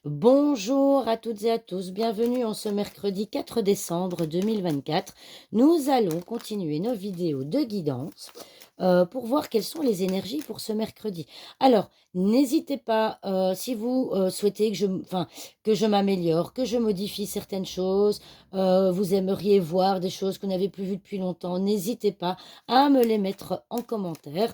Bonjour à toutes et à tous, bienvenue en ce mercredi 4 décembre 2024. Nous allons continuer nos vidéos de guidance pour voir quelles sont les énergies pour ce mercredi. Alors, n'hésitez pas, si vous souhaitez que je m'améliore, que je modifie certaines choses, vous aimeriez voir des choses que vous n'avez plus vues depuis longtemps, n'hésitez pas à me les mettre en commentaire.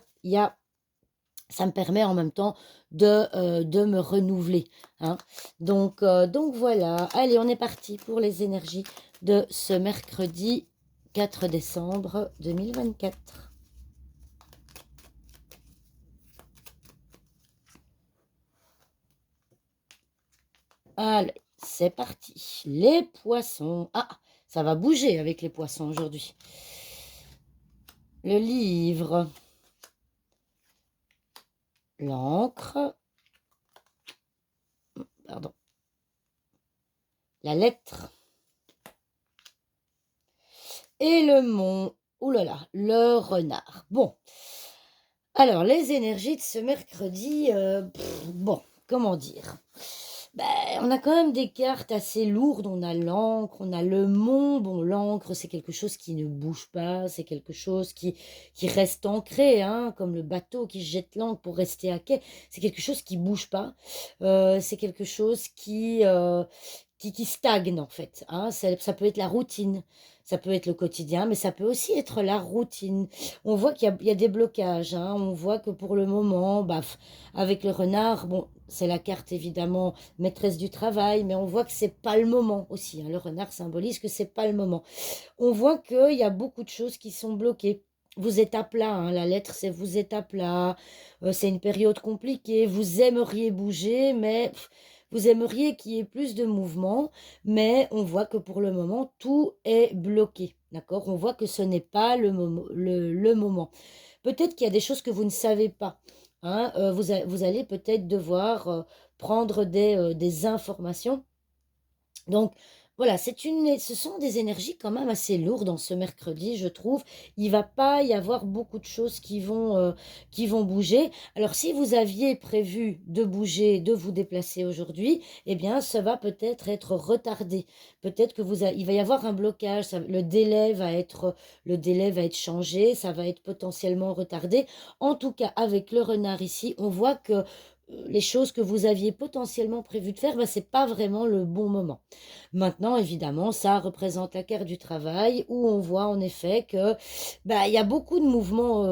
Ça me permet en même temps de me renouveler, hein. Donc voilà. Allez, on est parti pour les énergies de ce mercredi 4 décembre 2024. Allez, c'est parti. Les poissons. Ah, ça va bouger avec les poissons aujourd'hui. Le livre. L'encre. Pardon. La lettre. Et le mont. Ouh là là, le renard. Bon. Alors, les énergies de ce mercredi, bon, comment dire? Ben, on a quand même des cartes assez lourdes. On a l'encre, on a le mont. Bon, l'encre, c'est quelque chose qui ne bouge pas, c'est quelque chose qui reste ancré, hein, comme le bateau qui jette l'ancre pour rester à quai. C'est quelque chose qui bouge pas. C'est quelque chose qui stagne, en fait, hein. Ça peut être la routine, ça peut être le quotidien, mais ça peut aussi être la routine. On voit qu'il y a des blocages, hein. On voit que pour le moment, avec le renard, bon, c'est la carte évidemment maîtresse du travail, mais on voit que c'est pas le moment aussi, hein. Le renard symbolise que c'est pas le moment. On voit qu'il y a beaucoup de choses qui sont bloquées. Vous êtes à plat, hein. La lettre, c'est vous êtes à plat. C'est une période compliquée. Vous aimeriez bouger, mais vous aimeriez qu'il y ait plus de mouvement, mais on voit que pour le moment, tout est bloqué. D'accord? On voit que ce n'est pas le moment. Peut-être qu'il y a des choses que vous ne savez pas, hein. Vous allez peut-être devoir prendre des informations. Donc voilà, ce sont des énergies quand même assez lourdes en ce mercredi, je trouve. Il va pas y avoir beaucoup de choses qui vont bouger. Alors si vous aviez prévu de bouger, de vous déplacer aujourd'hui, eh bien ça va peut-être être retardé. Peut-être que il va y avoir un blocage, le délai va être changé, ça va être potentiellement retardé. En tout cas, avec le renard ici, on voit que les choses que vous aviez potentiellement prévu de faire, c'est pas vraiment le bon moment. Maintenant, évidemment, ça représente la carte du travail où on voit en effet que il y a beaucoup de mouvements,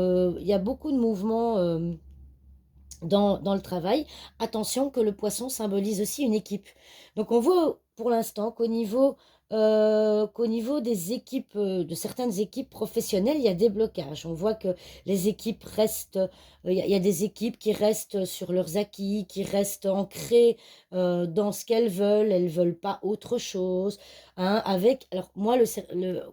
dans le travail. Attention que le poisson symbolise aussi une équipe. Donc on voit pour l'instant qu'au niveau des équipes, de certaines équipes professionnelles, il y a des blocages. On voit que les équipes restent, il y a des équipes qui restent sur leurs acquis, qui restent ancrées dans ce elles veulent pas autre chose, hein. Alors moi,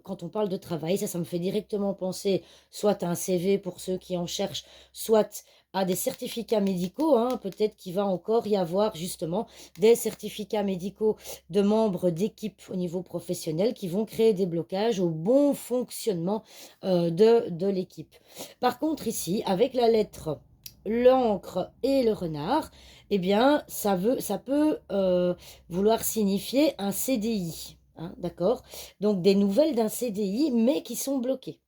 quand on parle de travail, ça me fait directement penser soit à un CV pour ceux qui en cherchent, soit à des certificats médicaux, hein. Peut-être qu'il va encore y avoir justement des certificats médicaux de membres d'équipes au niveau professionnel qui vont créer des blocages au bon fonctionnement de l'équipe. Par contre, ici, avec la lettre, l'encre et le renard, eh bien, ça peut vouloir signifier un CDI, hein, d'accord? Donc, des nouvelles d'un CDI, mais qui sont bloquées.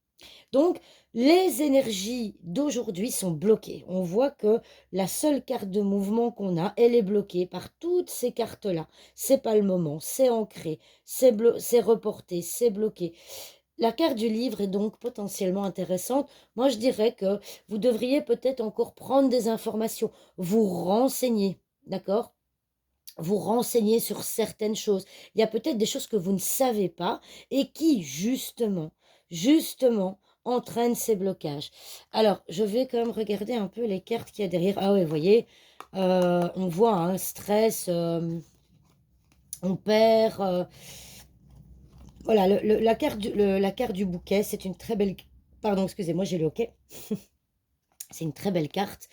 Donc, les énergies d'aujourd'hui sont bloquées. On voit que la seule carte de mouvement qu'on a, elle est bloquée par toutes ces cartes-là. C'est pas le moment, c'est ancré, c'est reporté, c'est bloqué. La carte du livre est donc potentiellement intéressante. Moi, je dirais que vous devriez peut-être encore prendre des informations, vous renseigner, d'accord? Vous renseigner sur certaines choses. Il y a peut-être des choses que vous ne savez pas et qui, justement, entraînent ces blocages. Alors, je vais quand même regarder un peu les cartes qu'il y a derrière. Ah oui, vous voyez, on voit un stress, on perd. Voilà, la carte du bouquet, c'est une très belle. Pardon, excusez-moi, j'ai le hoquet. C'est une très belle carte.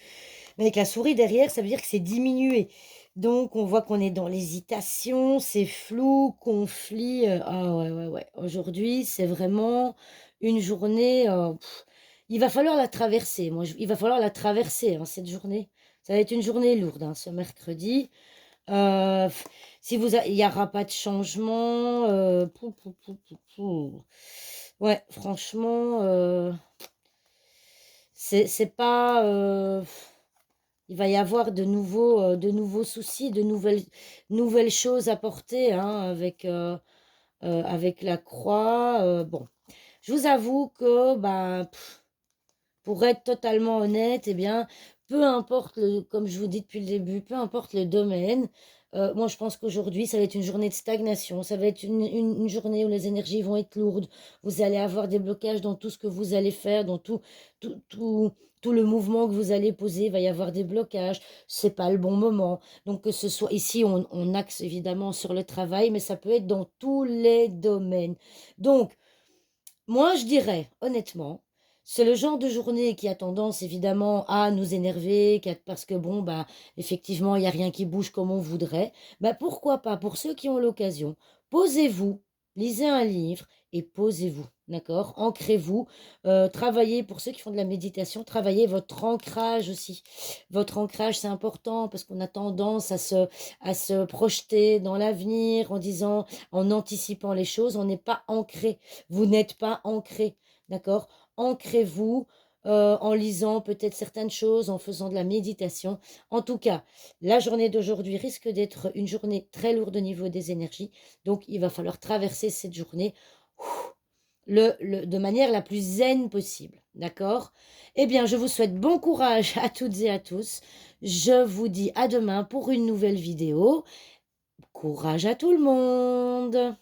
Mais avec la souris derrière, ça veut dire que c'est diminué. Donc, on voit qu'on est dans l'hésitation, c'est flou, conflit. Ah ouais, ouais, ouais. Aujourd'hui, c'est vraiment une journée. Il va falloir la traverser. Il va falloir la traverser, hein, cette journée. Ça va être une journée lourde, hein, ce mercredi. Euh, si il n'y aura pas de changement, ouais, franchement, c'est pas, il va y avoir de nouveaux soucis, nouvelles choses à porter, hein, avec la croix. Bon, je vous avoue que, bah, pour être totalement honnête, eh bien, peu importe, comme je vous dis depuis le début, peu importe le domaine, moi je pense qu'aujourd'hui, ça va être une journée de stagnation, ça va être une journée où les énergies vont être lourdes, vous allez avoir des blocages dans tout ce que vous allez faire, dans tout, tout, tout le mouvement que vous allez poser, il va y avoir des blocages, c'est pas le bon moment. Donc que ce soit ici, on axe évidemment sur le travail, mais ça peut être dans tous les domaines. Donc, moi, je dirais, honnêtement, c'est le genre de journée qui a tendance évidemment à nous énerver, parce que bon, bah, effectivement, il n'y a rien qui bouge comme on voudrait. Bah, pourquoi pas, pour ceux qui ont l'occasion, posez-vous, lisez un livre et posez-vous, d'accord? Ancrez-vous, travaillez, pour ceux qui font de la méditation, travaillez votre ancrage aussi. Votre ancrage, c'est important parce qu'on a tendance à se projeter dans l'avenir en disant, en anticipant les choses, on n'est pas ancré. Vous n'êtes pas ancré, d'accord? Ancrez-vous en lisant peut-être certaines choses, en faisant de la méditation. En tout cas, la journée d'aujourd'hui risque d'être une journée très lourde au niveau des énergies. Donc, il va falloir traverser cette journée de manière la plus zen possible. D'accord? Eh bien, je vous souhaite bon courage à toutes et à tous. Je vous dis à demain pour une nouvelle vidéo. Courage à tout le monde!